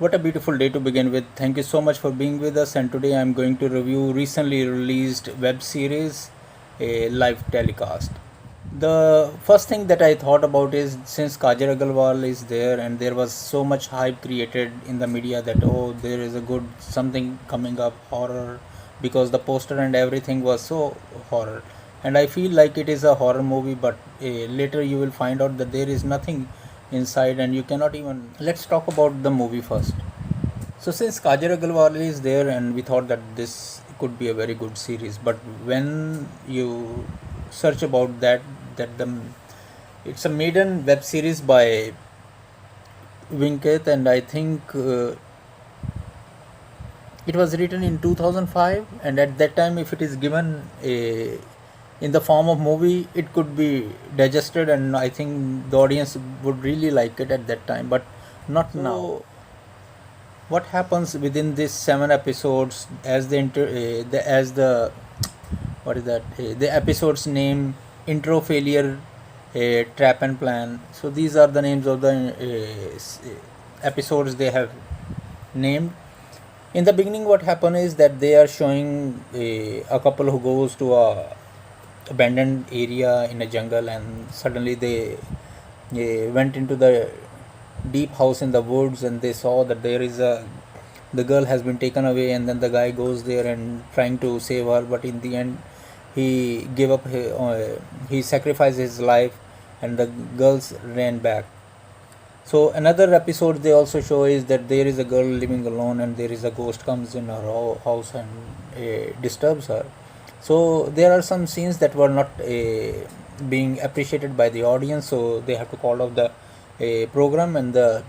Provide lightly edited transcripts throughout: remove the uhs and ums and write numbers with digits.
What a beautiful day to begin with. Thank you so much for being with us. And today I'm going to review recently released web series, a live telecast. The first thing that I thought about is since Kajal Agarwal is there and there was so much hype created in the media that there is a good something coming up horror because the poster and everything was so horror. And I feel like it is a horror movie, but later you will find out that there is nothing inside and you cannot even. Let's talk about the movie first. So since Kajal Agarwal is there, and we thought that this could be a very good series, but when you search about that it's a maiden web series by Winketh, and I think it was written in 2005. And at that time, if it is given in the form of movie, it could be digested, and I think the audience would really like it at that time, but not now. What happens within these 7 episodes as as the what is that the episode's name, intro, failure, trap and plan. So these are the names of the episodes they have named. In the beginning, what happened is that they are showing a couple who goes to a abandoned area in a jungle, and suddenly they went into the deep house in the woods, and they saw that the girl has been taken away, and then the guy goes there and trying to save her, but in the end he gave up he sacrificed his life, and the girls ran back. So another episode they also show is that there is a girl living alone, and there is a ghost comes in her house and disturbs her. So there are some scenes that were not being appreciated by the audience, so they have to call off the program, and the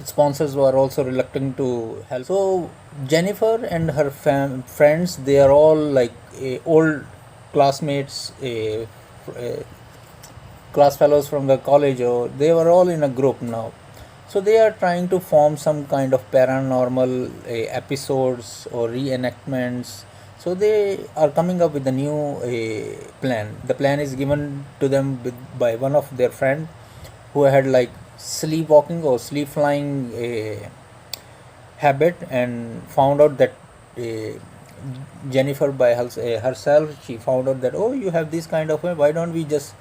sponsors were also reluctant to help. So Jennifer and her friends, they are all like old classmates, class fellows from the college, or they were all in a group now. So they are trying to form some kind of paranormal episodes or reenactments. So they are coming up with a new plan. The plan is given to them by one of their friend who had like sleepwalking or sleep flying habit, and found out that uh, Jennifer by herself, she found out that, oh, you have this kind of way, why don't we just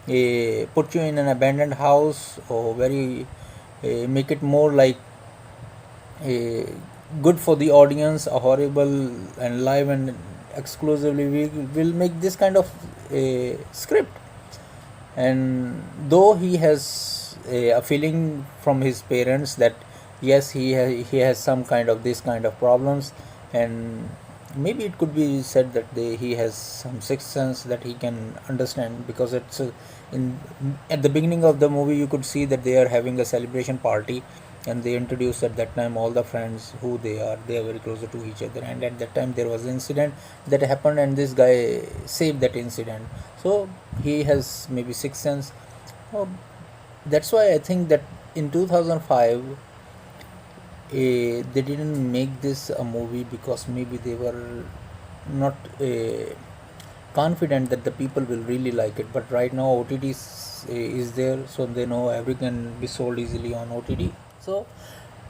put you in an abandoned house, or very make it more like uh, good for the audience, a horrible and live and exclusively we will make this kind of script. And though he has a feeling from his parents that yes, he has some kind of this kind of problems, and maybe it could be said that he has some sixth sense that he can understand, because in at the beginning of the movie you could see that they are having a celebration party, and they introduce at that time all the friends who they are very closer to each other, and at that time there was an incident that happened, and this guy saved that incident. So he has maybe sixth sense. Oh, that's why I think that in 2005 they didn't make this a movie, because maybe they were not confident that the people will really like it. But right now OTT is there, so they know everything can be sold easily on OTT. So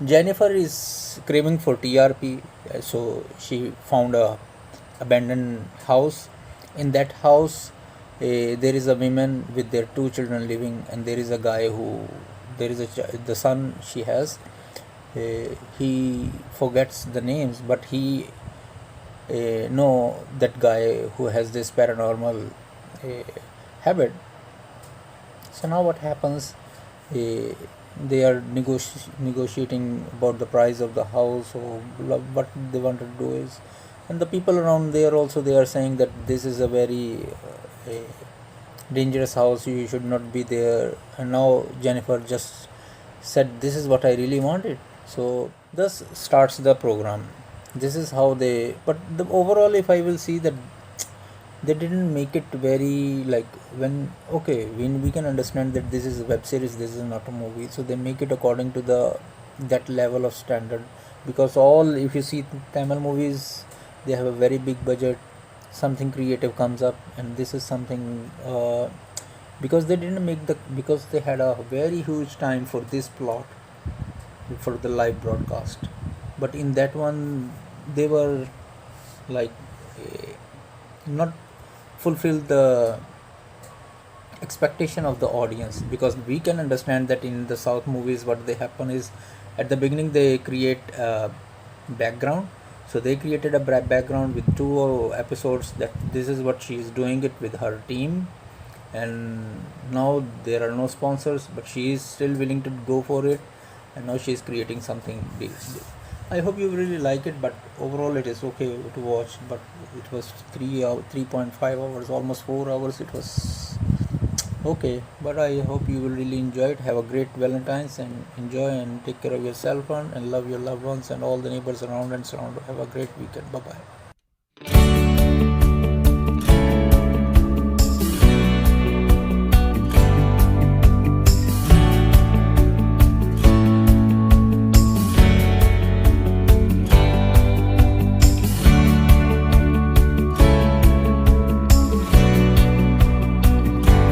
Jennifer is craving for TRP, so she found a abandoned house. In that house, there is a woman with their two children living, and there is a guy who there is the son she has. He forgets the names, but he know that guy who has this paranormal habit. So now what happens? Uh, they are negotiating about the price of the house, or what they want to do is, and the people around there also, they are saying that this is a very dangerous house, you should not be there. And now Jennifer just said, this is what I really wanted. So thus starts the program. This is how they, but the overall, if I will see that they didn't make it very like, when okay, when we can understand that this is a web series, this is not a movie, so they make it according to the that level of standard. Because all, if you see Tamil movies, they have a very big budget, something creative comes up, and this is something because they didn't make the, because they had a very huge time for this plot, for the live broadcast. But in that one, they were like not fulfill the expectation of the audience, because we can understand that in the south movies what they happen is at the beginning they create a background. So they created a background with two episodes that this is what she is doing it with her team, and now there are no sponsors but she is still willing to go for it, and now she is creating something big. I hope you really like it, but overall it is okay to watch. But it was 3.5 hours, almost 4 hours. It was okay, but I hope you will really enjoy it. Have a great Valentine's and enjoy and take care of yourself and love your loved ones and all the neighbors around and surround. Have a great weekend. Bye bye.